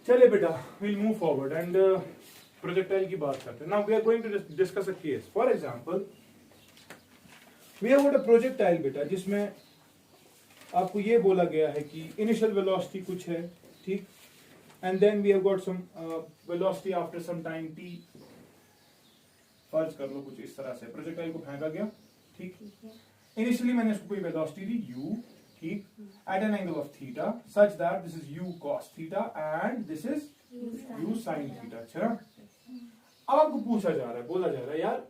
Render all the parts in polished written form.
चलिए बेटा, we'll move forward and projectile की बात करते हैं. Now we are going to discuss a case. For example, we have got a projectile बेटा, जिसमें आपको ये बोला गया है कि इनिशियल वेलोसिटी कुछ है, ठीक, and then we have got some velocity after some time t. फर्ज कर लो कुछ इस तरह से प्रोजेक्टाइल को फेंका गया, ठीक. इनिशियली मैंने इसको कोई वेलोसिटी दी u, ठीक, at an angle of theta such that this is u cos theta and this is u sin theta. अच्छा, अब आपको पूछा जा रहा है, बोला जा रहा है यार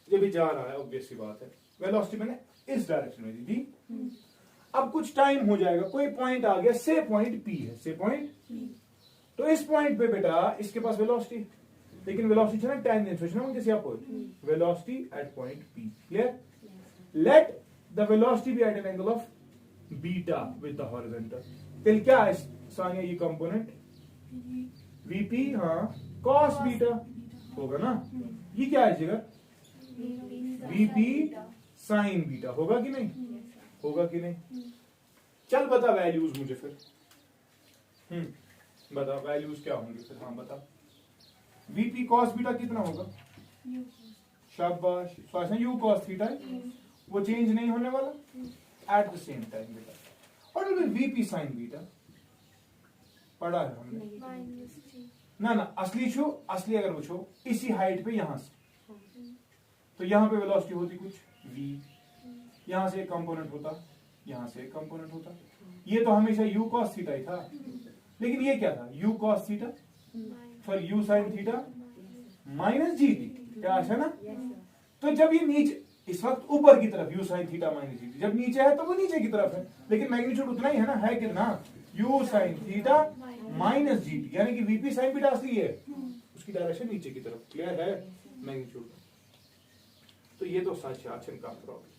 ये भी जा रहा है, ऑब्वियस सी बात है, वेलोसिटी मैंने इस डायरेक्शन में दी. अब कुछ टाइम हो जाएगा, कोई पॉइंट आ गया, से पॉइंट P है, से पॉइंट, तो इस पॉइंट पे बेटा इसके पास वेलोसिटी, लेकिन वेलोसिटी है ना टेंजेंट, सोचना मुझे जैसे आपको velocity at point P. Clear? Let the velocity be at an angle of beta with the horizontal. फिर क्या है सानिया ये कंपोनेंट VP, हाँ, cos बीटा होगा ना. ये क्या है जगह VP sin बीटा होगा कि नहीं, होगा कि नहीं. चल बता वैल्यूज मुझे फिर, बता वैल्यूज क्या होंगे फिर. हाँ बता. VP cos बीटा कितना होगा, शाबाश, u cos थीटा, वो चेंज नहीं होने वाला एट द सेम टाइम बेटा. और VP sin बीटा पढ़ा है हमने ना, असली छो, असली अगर वो छो इसी हाइट पे यहां से, तो यहां पे वेलोसिटी होती कुछ v, यहां से एक कंपोनेंट होता, यहां से एक कंपोनेंट होता. ये तो हमेशा u cos थीटा ही था, लेकिन ये क्या था, u cos थीटा फिर u sin theta minus gt. क्या है ना. तो जब ये नीचे इस वक्त ऊपर की तरफ u sin theta minus gt, जब नीचे है तो वो नीचे की तरफ है, लेकिन मैग्नीट्यूड उतना ही है ना, है कितना, u sin theta minus gt, यानी कि VP sin बीटा असली है, उसकी डायरेक्शन नीचे की तरफ. क्लियर है मैग्नीट्यूड. तो ये तो सच है अच्छा का प्रॉब्लम.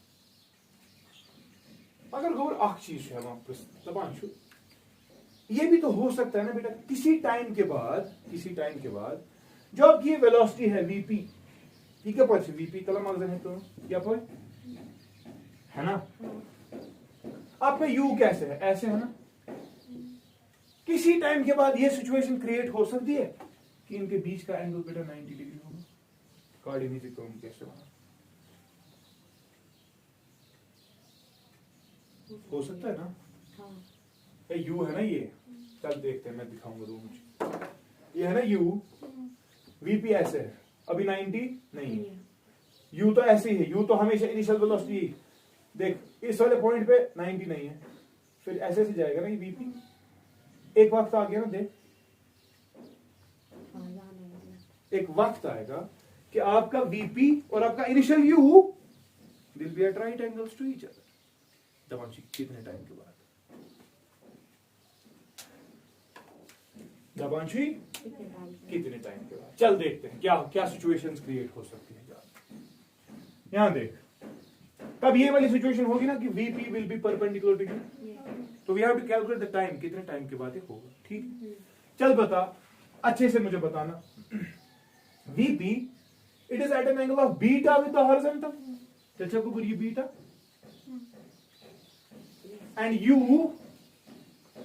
अगर गौर आख चीज है वापस दबांशु, ये भी तो हो सकता है ना बेटा, किसी टाइम के बाद जो आपकी ये वेलोसिटी है VP, ठीक है, पर VP कलम अगर है तो क्या पर है ना, आपका U कैसे है, ऐसे है ना. किसी टाइम के बाद ये सिचुएशन क्रिएट हो सकती है कि इनके बीच का एंगल बेटा 90 डिग्री होगा. कोऑर्डिनेट करूं कैसे होगा, हो सकता है ना. ये U है ना, ये चल देखते हैं, मैं दिखाऊंगा दो मुझे. ये है ना U, VP ऐसे है, अभी 90 नहीं है, U तो ऐसे ही है, U तो हमेशा इनिशियल वेलोसिटी, देख इस वाले पॉइंट पे 90 नहीं है, फिर ऐसे से जाएगा ना ये VP. एक वक्त आ गया ना, देख एक वक्त आएगा कि आपका VP और आपका initial U will be at right angles to each other. दबांशी कितने टाइम के बाद, दबांशी कितने टाइम के बाद, चल देखते हैं क्या क्या सिचुएशंस क्रिएट हो सकती है. यहां देख, तब ये वाली सिचुएशन होगी ना कि VP will be perpendicular to U, तो we have to calculate the time, कितने टाइम के बाद ये होगा. ठीक, चल बता अच्छे से मुझे बताना. VP it is at an angle of beta with the horizontal. चल को ये beta, and U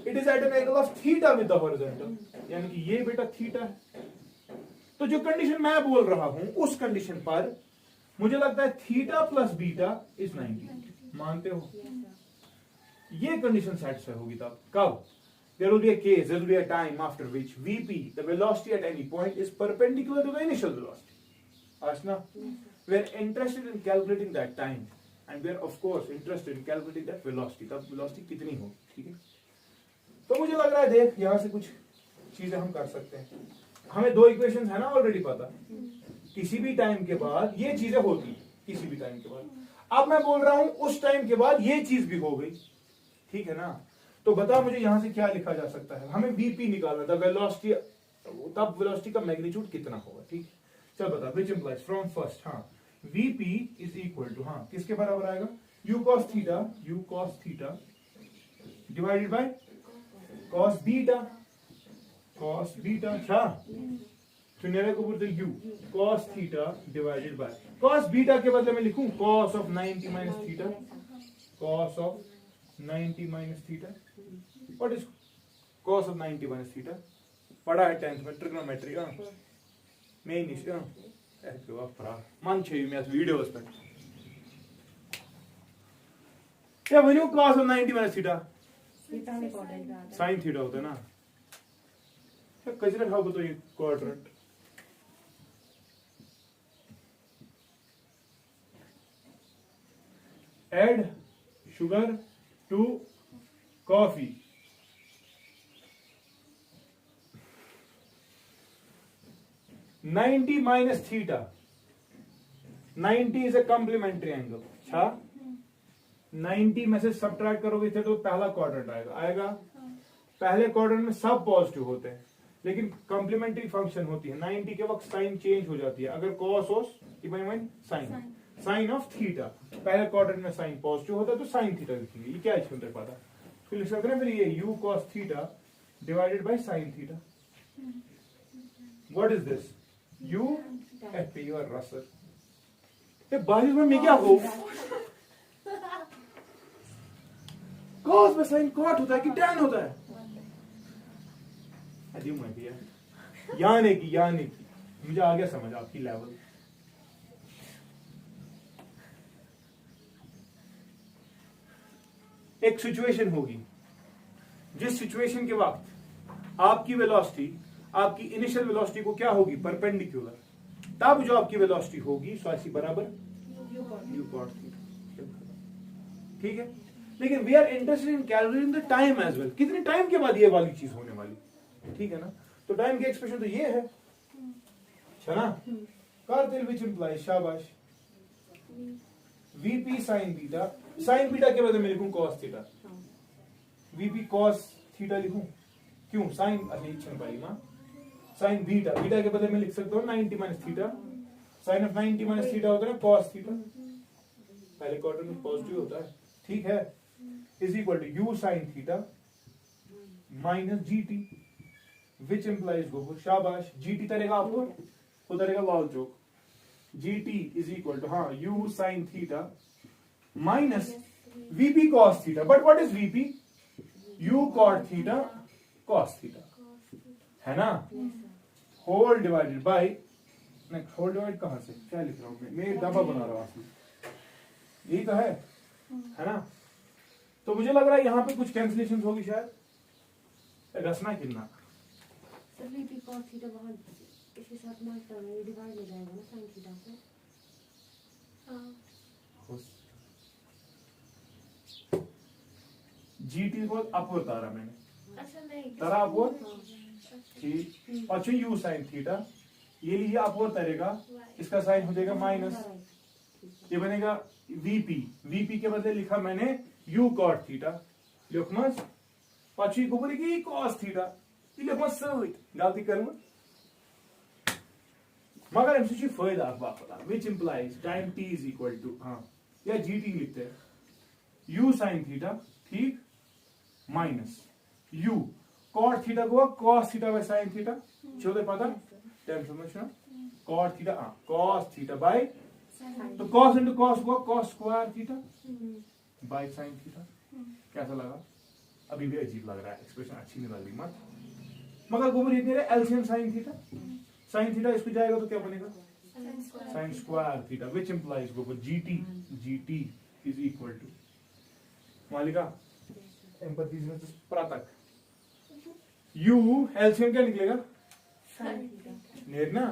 it is at an angle of theta with the horizontal, यानी कि ये बेटा थीटा है. तो जो कंडीशन मैं बोल रहा हूं उस कंडीशन पर मुझे लगता है थीटा प्लस बीटा इज 90. मानते हो ये कंडीशन सेटिस्फाई होगी तब कब, there will be a case, there will be a time after which VP, the velocity at any point, is perpendicular to the initial velocity. Ashna, we are interested in calculating that time, and we are of course interested in calculating that velocity. तब velocity कितनी हो, ठीक है. तो मुझे लग रहा है देख यहां से कुछ चीजें हम कर सकते हैं. हमें दो इक्वेशंस है ना ऑलरेडी पता, किसी भी टाइम के बाद ये चीजें होती है, किसी भी टाइम के बाद. अब मैं बोल रहा हूं उस टाइम के बाद ये चीज भी हो गई, ठीक है ना. तो बता मुझे यहां से क्या लिखा जा सकता है, हमें VP निकालना था, वेलोसिटी, तब वेलोसिटी का मैग्नीट्यूड कितना होगा. ठीक, चल बता, व्हिच इंप्लाइज फ्रॉम फर्स्ट, हाँ VP इज इक्वल टू, हाँ किसके बराबर आएगा, u cos theta divided bye cos beta. अच्छा सुनिए को बोलते u cos theta divided bye cos beta के बदले में लिखूं cos of 90 minus theta, cos of 90 minus theta. What is cos of 90 minus theta? पढ़ा है 10th में ट्रिग्नोमेट्री मे निश मन मे वीडियोस पे क्या वनो cos of 90 minus theta sin theta होता है ना कंसीडर हाउ बताओ ये quadrant add sugar to coffee. $90 minus theta. 90 is a complementary angle. अच्छा 90 में से सब्ट्रैक्ट करोगे थे तो पहला क्वाड्रेंट आएगा पहले क्वाड्रेंट में सब पॉजिटिव होते हैं लेकिन कॉम्प्लीमेंट्री फंक्शन होती है 90 के वक्त साइन चेंज हो जाती है अगर कॉस हो साइन साइन ऑफ थीटा पहले क्वाड्रेंट में साइन पॉजिटिव होता है तो साइन थीटा लिखेंगे ये क्या है इसमें पता फिर लिख सकते हैं फिर ये u cos theta divided by sine theta what is this u f your रसर ये बारिश में मैं क्या हो cos में साइन कॉट होता है कि tan होता है अजीब मत दिया यानी कि मुझे आ गया समझ आपकी लेवल एक सिचुएशन होगी जिस सिचुएशन के वक्त आपकी वेलोसिटी आपकी इनिशियल वेलोसिटी को क्या होगी परपेंडिकुलर तब जो आपकी वेलोसिटी होगी स्वासी बराबर u cot थीटा ठीक है लेकिन we are interested in calculating the time as well कितने टाइम के बाद ये वाली चीज होने वाली ठीक है ना तो टाइम की एक्सप्रेशन तो ये है अच्छा ना कार्तिल विच इंप्लाइज शाबाश वीपी साइन बीटा के बदले में लिखूं cos theta VP cos theta लिखूं क्यों साइन अच्छा पाई मां साइन बीटा के बदले में लिख सकता हूं 90 minus theta sine of 90 minus theta होता है cos थीटा पहले क्वाड्रेंट में पॉजिटिव होता है ठीक है is equal to u sine theta minus GT which implies go शाबाश जीटी तरेगा आपको उतरेगा Lal Chowk gt is equal to u sin theta minus vp cos theta but what is vp u cot theta cos theta है ना whole divided by next whole divide कहां से क्या लिख रहा हूं मैं डब्बा बना रहा हूं यही तो है ना तो मुझे लग रहा है यहां पे कुछ कैंसिलेशन होगी शायद रसना कितना सर vp cos theta वहां इसके साथ माइनस में डिवाइड हो जाएगा ना sin थीटा से हां जीटी को अपर तारा मैंने अच्छा नहीं तारा अपर ठीक और u sin थीटा ये लीजिए अपर तरेगा इसका साइन हो जाएगा माइनस ये बनेगा वीपी के बदले लिखा मैंने u cot थीटा लिखमस पछी को बोलेगी cos थीटा ये लिखमस गलती करूंगा मगर एमसी से फायदा पता which implies time t is equal to या gt लिखते हैं u sin थीटा ठीक माइनस u cot थीटा को cos theta by sin theta चलो पता टेंशन समझना cot theta cos theta by तो cos into cos को cos square theta by sin theta कैसा लगा अभी भी अजीब लग रहा है एक्सप्रेशन अच्छी नहीं लग रही मत मगर गोबर इतने एलसीएम sin थीटा इसको जाएगा तो क्या बनेगा sin square theta which implies गोबर gt इज इक्वल टू मालिका एम्पैथी में प्रातक u एलसीएम क्या निकलेगा नेर ना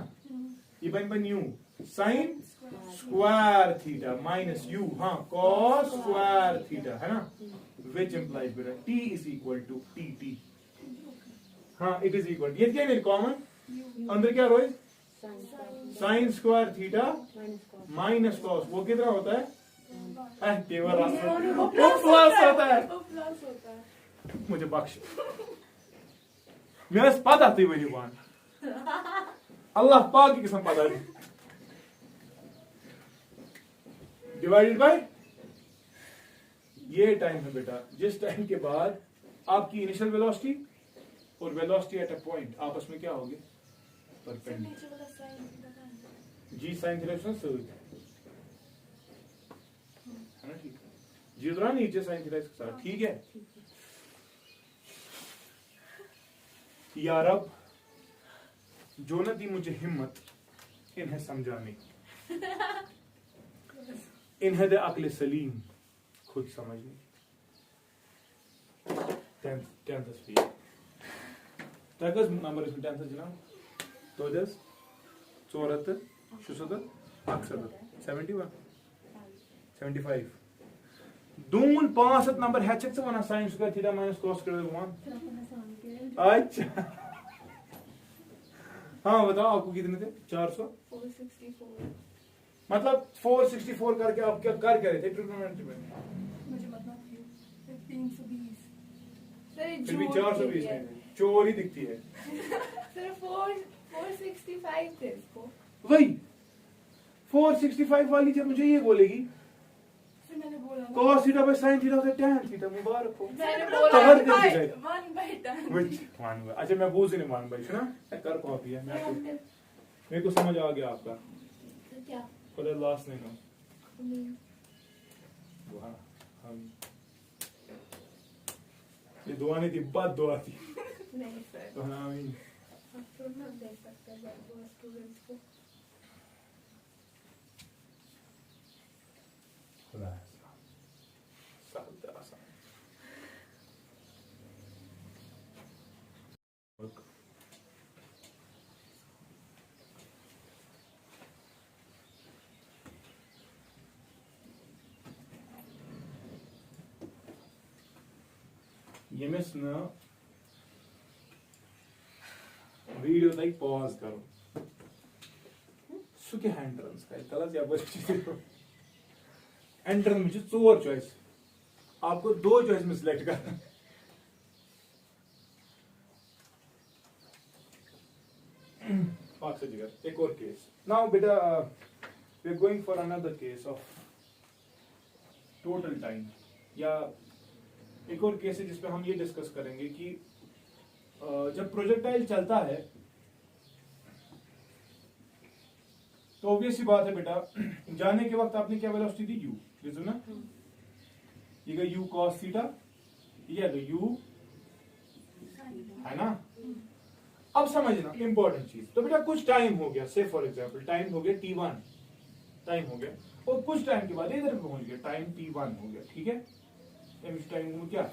ये बन u sin square theta minus u cos square theta है ना विच इंप्लाइज बेटा t is equal to tt it is equal ये क्या है कॉमन अंदर क्या रोए sine square theta minus cos वो कितना होता है केवल प्लस होता है मुझे बख्श मेरा पता थी वही जुबान अल्लाह पाक की कसम पता थी डिवाइडेड बाय ये टाइम है बेटा जिस टाइम के बाद आपकी इनिशियल वेलोसिटी और वेलोसिटी एट अ पॉइंट आपस में क्या होगी जी साइन थीटा है ना ठीक जी उधर नीचे साइन थीटा इसके साथ ठीक है यार अब जो न दी मुझे हिम्मत इन्हें समझाने की, इन्हें दे अक्ल सलीम खुद समझने की। टेंथ स्पीड तक नंबर इसमें टेंथ जनाब तो दस 4 67 71 75 दून 5 नंबर है चेक वना sin square theta minus cos square 1 अच्छा हाँ बताओ आपको कितने थे 400 464 मतलब 464 करके आप क्या कर रहे थे ट्रिग्नोमेट्री में मुझे मतलब 320 फिर भी 420 में चोर ही दिखती है सर 465 थे इसको वही 465 वाली जब मुझे ये बोलेगी फिर मैंने बोला cos theta by sin theta से tan थीटा मुबारक हो मैंने तो बोला हर दिन दिखाई 1/10 which मान हुआ अच्छा मैं बूझ नहीं मान भाई सुना कर कॉपी है मेरे को समझ आ गया आपका क्या for the last name वाह हम ये दुआ नहीं थी बद दुआ थी नहीं सर तो हाँ आमीन आप तो ना दे सकते हैं वो स्टूडेंट्स को खुदा सब तरह से Yemiş ne? Videodayı pause करो. सुके एंट्रेंस का कलर या बच्चे एंट्रेंस में 4 चॉइस आपको 2 चॉइस में सिलेक्ट करना पांच से जिगर एक और केस नाउ बेटा we are going for another case of total time या एक और केस है जिसपे हम ये डिस्कस करेंगे कि जब प्रोजेक्टाइल चलता है तो ऑब्वियस सी बात है बेटा जाने के वक्त आपने क्या वेलोसिटी दी u देखो ना ये गया u cos थीटा ये है u है ना अब समझना इंपॉर्टेंट चीज तो बेटा कुछ टाइम हो गया से फॉर एग्जांपल टाइम हो गया t1 टाइम हो गया और कुछ टाइम के बाद इधर पहुंच गया टाइम t1 हो गया ठीक है इस टाइम में क्या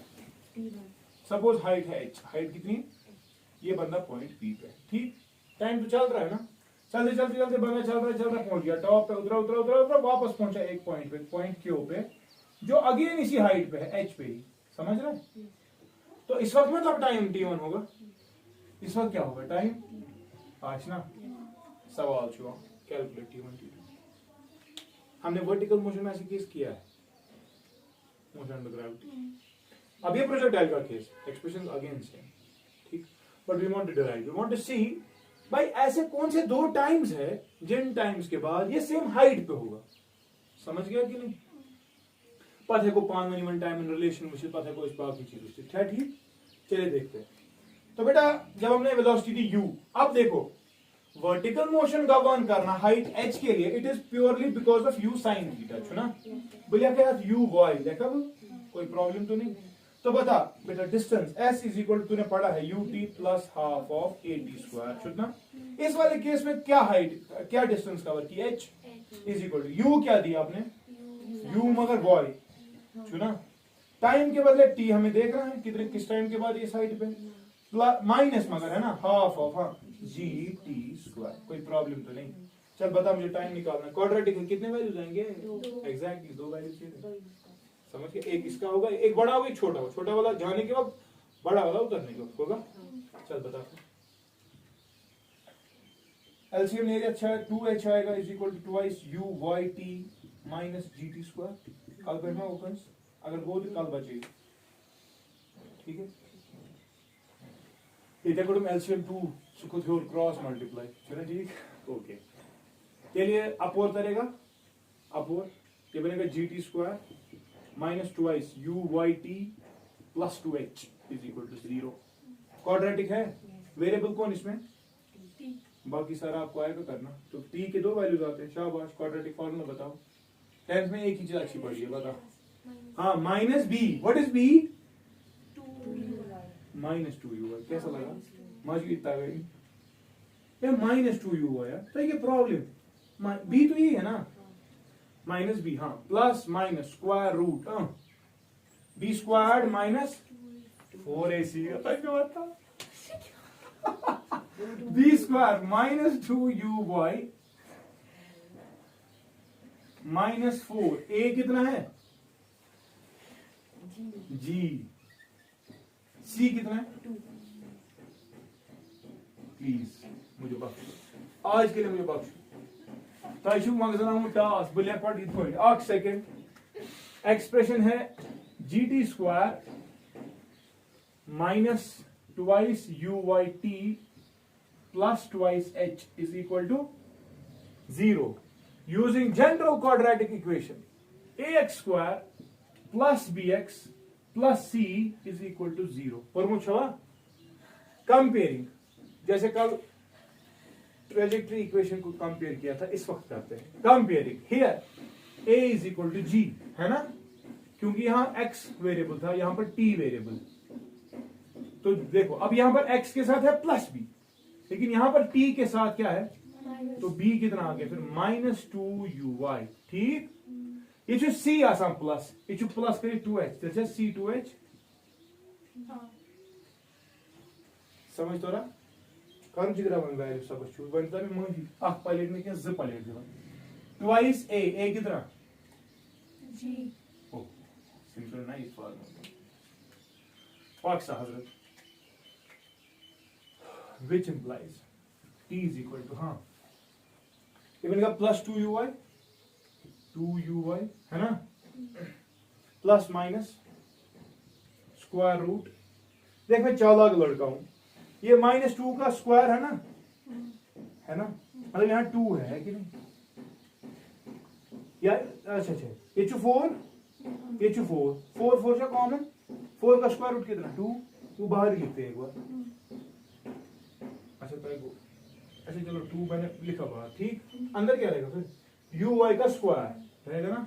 सपोज हाइट है h हाइट कितनी ये बंदा पॉइंट p पे ठीक टाइम तो चल रहा है ना चलते चलते चलते बंदा चल रहा पहुंच गया टॉप पे उतरा उतरा उतरा उतरा वापस पहुंचा एक पॉइंट पे पॉइंट क्यू पे जो अगेन इसी हाइट पे है h पे ही समझ रहे तो इस वक्त मतलब टाइम t1 होगा इस वक्त क्या होगा टाइम आज ना सवाल छुआ कैलकुलेट t1 t2 हमने वर्टिकल मोशन में ऐसे केस किया है मोशन अंडर ग्रेविटी अब ये प्रोजेक्टाइल का केस एक्सप्रेशन अगेन सेम ठीक but we want to derive we want to see भाई ऐसे कौन से 2 टाइम्स है जिन टाइम्स के बाद ये सेम हाइट पे होगा समझ गया कि नहीं पता है को पान टाइम इन रिलेशन विच पता है को इस बात की चीज उससे ठीक चलिए देखते हैं तो बेटा जब हमने वेलोसिटी दी u अब देखो वर्टिकल मोशन गवर्न करना हाइट h के लिए it is purely because of u sin theta ना बोलिए क्या u y देखा कोई प्रॉब्लम तो नहीं तो बता बेटा डिस्टेंस s इज इक्वल तूने पढ़ा है ut plus half of at square छुटना इस वाले केस में क्या हाइट क्या डिस्टेंस कवर की h is equal to u क्या दिया आपने u मगर y छुना टाइम के बदले t हमें देख रहा है कितने किस टाइम के बाद ये साइड पे माइनस मगर है ना half of G T square कोई प्रॉब्लम तो नहीं चल बता मुझे टाइम निकालना क्वाड्रेटिक में कितने वैल्यूज आएंगे एग्जैक्टली 2 वैल्यूज समझ के एक इसका होगा एक बड़ा होगा एक छोटा होगा छोटा वाला जाने के वक्त बड़ा वाला उतरने के वक्त होगा चल बता एलसीएम एरिया अच्छा 2h आएगा is equal to twice u y t minus gt square कल बैठना ओपन अगर वो तो कल बचेगी ठीक है इधर को तुम एलसीएम 2 सुको थोर क्रॉस मल्टीप्लाई चलो ठीक ओके के लिए अप और करेगा अप और ये बनेगा gt square minus twice u y t plus 2h is equal to 0 quadratic है वेरिएबल कौन इसमें बाकी सारा आपको आएगा करना तो t के 2 वैल्यूज आते हैं शाबाश क्वाड्रेटिक फार्मूला बताओ 10th में एक ही चीज अच्छी पढ़ी है बता हाँ minus b what is b minus 2u कैसा लगा मज इतना गई ये -2u आया तो ये प्रॉब्लम बी तो ये है ना माइनस बी हाँ plus minus square root b squared minus 4ac b square -2uy -4 a कितना है जी सी कितना है प्लीज मुझे बख्शो आज के लिए मुझे बख्शो तु मगजन आमुत टास बह लिख पे इत पे सेकंड एक्सप्रेशन है gt square minus twice uyt plus twice h is equal to 0 using general quadratic equation ax square plus bx plus c is equal to 0 परमुत छवा कंपेयरिंग जैसे कल ट्रेजेक्टरी इक्वेशन को कंपेयर किया था इस वक्त करते हैं comparing here a is equal to g है ना क्योंकि यहां x वेरिएबल था यहां पर t वेरिएबल तो देखो अब यहां पर x के साथ है प्लस b लेकिन यहां पर t के साथ क्या है तो b कितना आ गया फिर -2uy ठीक ये जो c आसान प्लस ये जो प्लस करे 2h तेरे c2h समझ तो रहा कम जिगरा वन वैल्यू सब छु वन त में मही अख प्लेट में क्या ज प्लेट दिवन ट्वाइस a कितना जी ओ सिंपल नाइस फॉर्मूला पाक हजरत which implies t is equal to हाँ इवन का +2uy है ना प्लस माइनस स्क्वायर रूट देख मैं चालाक लड़का हूं ये -2 का स्क्वायर है ना मतलब यहाँ 2 है कि नहीं या अच्छा ये 4 ये 4 से कॉमन 4 का स्क्वायर रूट कितना 2 वो बाहर लिखते हैं एक बार अच्छा अच्छा चलो 2 मैंने लिखा बाहर ठीक अंदर क्या रहेगा फिर uy का स्क्वायर रहेगा ना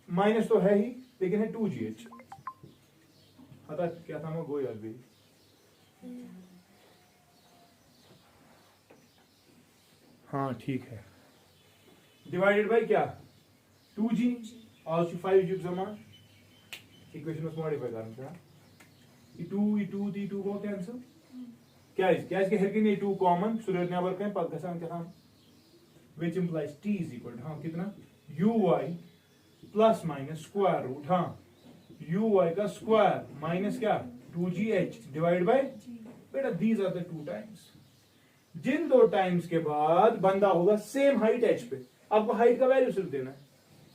माइनस तो है ही लेकिन है 2gh हता क्या था मैं गोई अभी हाँ ठीक है डिवाइडेड बाय क्या 2g और 5g जमा इक्वेशन में मॉडिफाई करना था ये 2 को कैंसिल क्या इसके हर के 2 कॉमन सूरज नेबर करें पद गसान क्या हम which implies t is equal to हां कितना uy plus minus square root हां uy का स्क्वायर माइनस क्या 2gh डिवाइड बाय बेटा दीज आर द 2 टाइम्स जिन 2 टाइम्स के बाद बंदा होगा सेम हाइट h पे आपको हाइट का वैल्यू सिर्फ देना है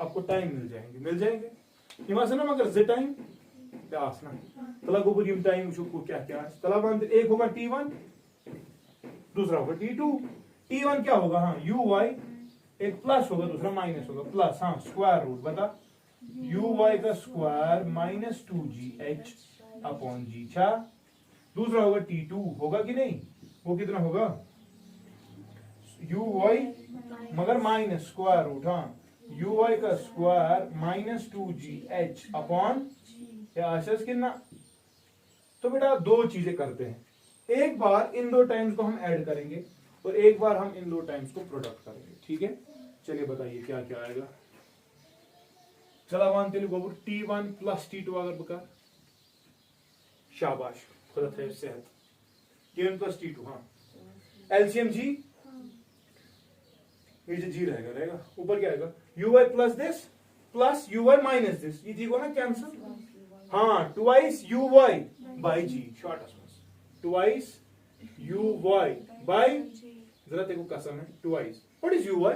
आपको टाइम मिल जाएंगे ये मसला मगर z टाइम क्या आसना तला गोबर यम टाइम को क्या तला बंद एक होगा t1 दूसरा होगा t2 t1 क्या होगा हाँ uy एक प्लस होगा दूसरा माइनस होगा प्लस हाँ स्क्वायर रूट बता uy का स्क्वायर -2gh अपॉन g छा दूसरा होगा t2 होगा कि नहीं वो कितना होगा uy मगर माइनस स्क्वायर रूट हाँ uy का स्क्वायर -2gh अपॉन कितना तो बेटा 2 चीजें करते हैं एक बार इन 2 टाइम्स को हम ऐड करेंगे और एक बार हम इन 2 टाइम्स को प्रोडक्ट करेंगे ठीक है चलिए बताइए क्या क्या आएगा चला वन तेल गोबर t1 प्लस t2 अगर बका शाबाश खुदा थे सेहत t1 प्लस t2 हाँ एलसीएम जी ये जो जी रहेगा ऊपर क्या आएगा uy plus this plus uy minus this ये जी को ना कैंसिल हाँ twice uy bye g shortest twice uy bye जरा देखो कसम है ट्वाइस व्हाट इज uy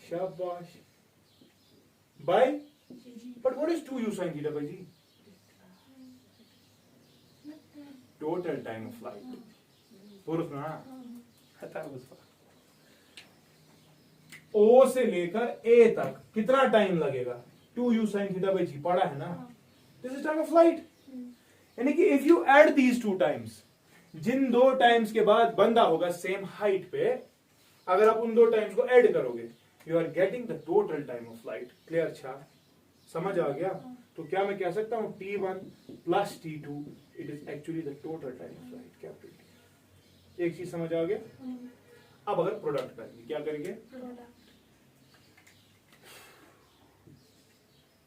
शाबाश bye but what is 2u sin theta by g total time of flight पुरुष ना हटा बस O से लेकर A तक कितना टाइम लगेगा 2u sin theta by g पढ़ा है ना this is time of flight यानी कि if you add these 2 times जिन 2 टाइम्स के बाद बंदा होगा सेम हाइट पे अगर आप उन 2 टाइम्स को ऐड करोगे you are getting the total time of flight clear छा समझ आ गया तो क्या मैं कह सकता हूं t1 plus t2 it is actually the total time of flight capital एक चीज समझ आ गया। अब अगर प्रोडक्ट करेंगे क्या करेंगे,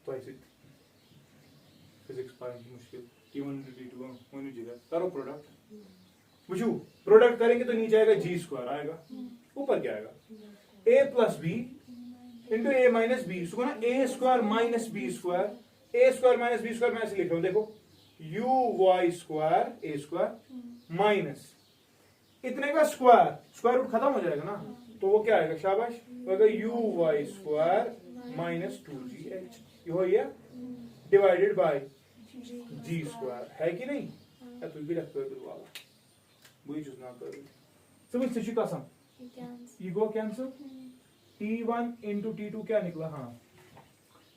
तो ऐसे फिजिक्स पाएंगे मुश्किल T1 into T2 होनी चाहिए, करो प्रोडक्ट। बुझू प्रोडक्ट करेंगे तो नीचे आएगा जी स्क्वायर आएगा, ऊपर क्या आएगा a plus b into a minus b, इसको ना a square minus b square, a square minus b square मैं ऐसे लिख रहा हूं देखो, u y square a square minus इतने का स्क्वायर, स्क्वायर रूट खत्म हो जाएगा ना, तो वो क्या आएगा शाबाश, you y square minus 2gh, ये हो गया डिवाइडेड बाय जी स्क्वायर, है कि नहीं, या तुम भी लगता है वाला वही चूज ना करो। समझ से कसम ये गो कैंसिल, T1 into T2 क्या निकला, हाँ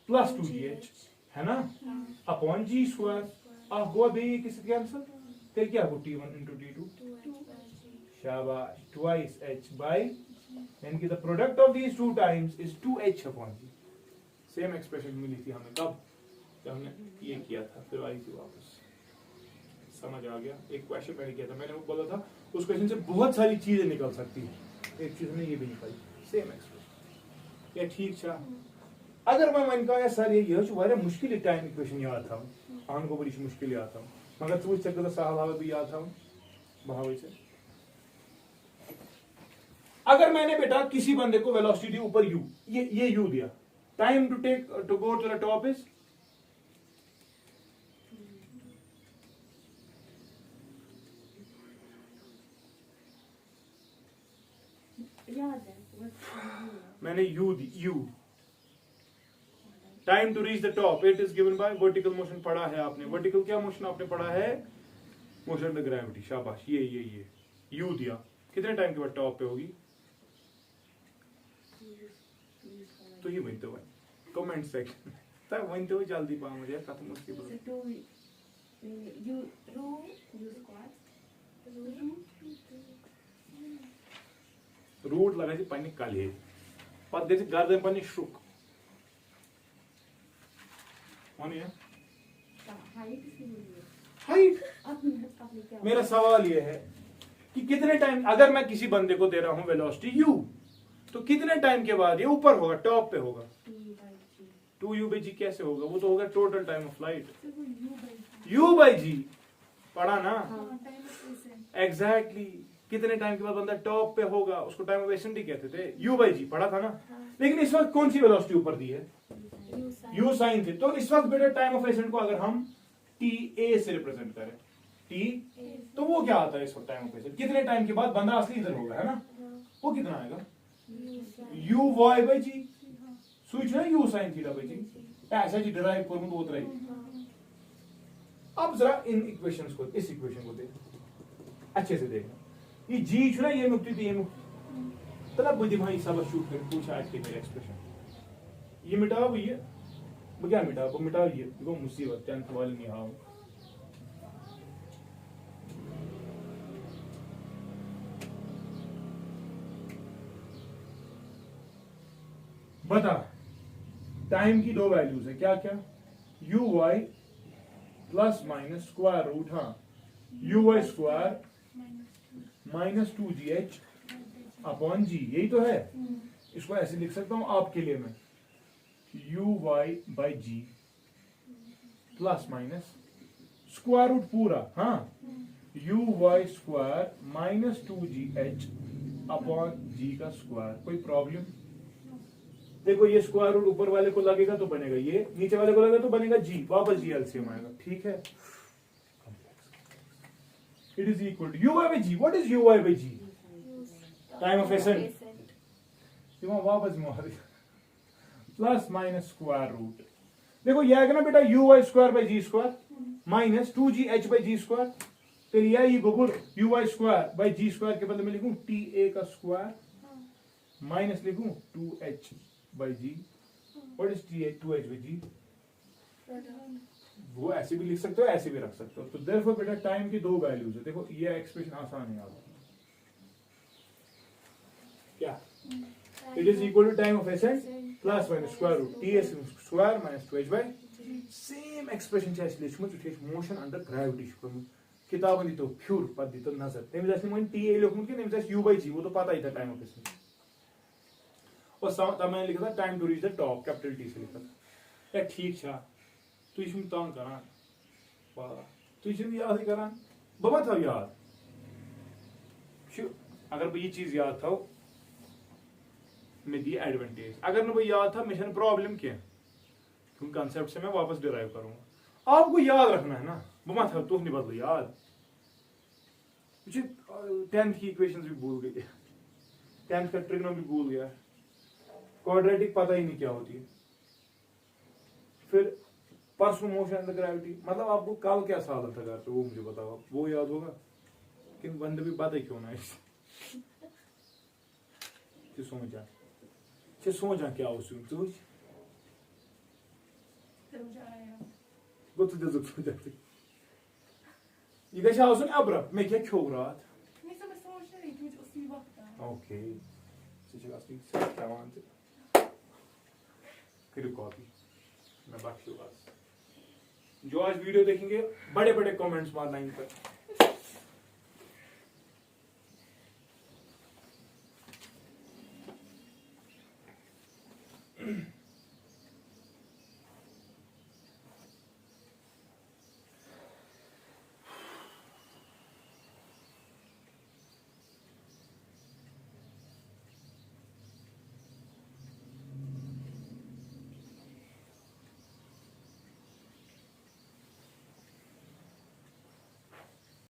प्लस 2gh है ना, अपॉन जी स्क्वायर, अब हुआ भी किससे कैंसिल, फिर क्या हो T1 into T2 शाबाश ट्वाइस h by, यानी कि the product of these two times is 2h upon g। Same expression मिली थी हमें कब, जब हमने ये किया था, फिर आई थी वापस, समझ आ गया। एक क्वेश्चन मैंने किया था, मैंने वो बोला था उस क्वेश्चन से बहुत सारी चीजें निकल सकती है, एक चीज हमने ये भी निकाली, सेम एक्सप्रेशन, ये ठीक था। अगर मैं मन का सर ये वारिया मुश्किल टाइम इक्वेशन याद था, आन को बड़ी मुश्किल याद था, मगर तू चक्कर तो सहल भी याद था बहावे से। अगर मैंने बेटा किसी बंदे को वेलोसिटी ऊपर u, ये u दिया, time to take to go to the top is, मैंने u दी, u time to reach the top it is given by vertical motion पढ़ा है आपने, वर्टिकल क्या मोशन आपने पढ़ा है, मोशन बाय ग्रेविटी, शाबाश ये u दिया, कितने टाइम के बाद टॉप पे होगी, तो ये वही तो भाई कमेंट सेक्शन तब वही तो जल्दी पा मुझे खत्म उसकी बात, रूट लगा थी पन्नी काले पद गई गर्दन पन्नी शुक मानिए हाइट। मेरा सवाल ये है कि कितने टाइम, अगर मैं किसी बंदे को दे रहा हूं वेलोसिटी u, तो कितने टाइम के बाद ये ऊपर होगा, टॉप पे होगा, 2u/g कैसे होगा, वो तो होगा total time of flight, u/g पढ़ा ना, एग्जैक्टली कितने टाइम के बाद बंदा टॉप पे होगा, उसको टाइम ऑफ एसेंट ही कहते थे, u/g पढ़ा था ना। लेकिन इस वक्त कौन सी वेलोसिटी ऊपर दी है, u sin थी, तो इस वक्त बेटा टाइम ऑफ एसेंट को अगर हम ta से रिप्रेजेंट करें, t, तो वो क्या आता है इस वक्त टाइम ऑफ एसेंट, कितने टाइम के बाद बंदा असली इधर होगा, है ना, वो कितना आएगा u/g, स्विच है u sin θ/g, ऐसा जी डिराइव करूं तो उतना ही। अब जरा इन इक्वेशंस को, इस इक्वेशन को देख अच्छे से देखना, ये जी छुना ये मुक्ति थी, ये मुक्ति तलब बुद्धि भाई सब शूट कर पूछा आज के मेरे एक्सप्रेशन, ये मिटाओ, ये क्या मिटाओ, वो मिटाओ, ये देखो मुसीबत 10th वाले नहीं हां बता, टाइम की दो वैल्यूज है, क्या क्या, u y plus minus square root, हाँ u y square minus 2gh upon g, यही तो है। इसको ऐसे लिख सकता हूं आपके लिए मैं, u y by g plus minus square root पूरा, हाँ u y square minus 2gh upon g का स्क्वायर, कोई प्रॉब्लम। देखो ये स्क्वायर रूट ऊपर वाले को लगेगा तो बनेगा ये, नीचे वाले को लगेगा तो बनेगा जी, वापस जी एलसीएम आएगा, ठीक है। It is equal to u y by g, what is u y by g, time of ascent, वापस मार प्लस माइनस स्क्वायर रूट, देखो ये आएगा ना बेटा u y square by g square minus 2gh by g square, फिर ये गोबुर u y square by g square के बदले में लिखूं ta का स्क्वायर माइनस लिखूं 2h by g, what is ta 2h by g, वो ऐसे भी लिख सकते हो ऐसे भी रख सकते हो। तो देयरफॉर बेटा टाइम की दो वैल्यूज है, देखो ये एक्सप्रेशन आसान है आप क्या, it is equal to time of ascent plus minus square root ts square minus 2h by, same expression चाहिए लिखमुत, मोशन अंडर ग्रेविटी किताबन दी तो फ्यूर पत दी तो नजर तमिस वन टी लिखमुत कि तमिस U/G वो तो पता ही था टाइम ऑफ इसमें और तब मैंने लिखा था time to reach the top capital T से लिखा था या ठीक छा तुम तंग करान तुम याद करान बह थो याद अगर बह यह चीज याद थो मे दी एडवांटेज अगर न याद था मे प्रॉब्लम क्या क्योंकि कंसेप्ट से मैं वापस डिराइव करूंगा आपको याद रखना है ना बह था तुह बदल याद 10th की इक्वेशंस भी भूल गई 10th का ट्रिग्नोमेट्री भी भूल गया क्वाड्रेटिक पता ही नहीं क्या होती है फिर परसों मोशन एंड ग्रेविटी मतलब आपको कल क्या साधन था घर पे वो मुझे बताओ वो याद होगा कि बंदे भी पता ही क्यों ना सोचा क्या उस गो तु दिस सोचा ये गया अब्रप्ट मैं क्या खो रात ओके करो कॉपी मैं बख्शूंगा जो आज वीडियो देखेंगे बड़े बड़े कमेंट्स मारना इन पर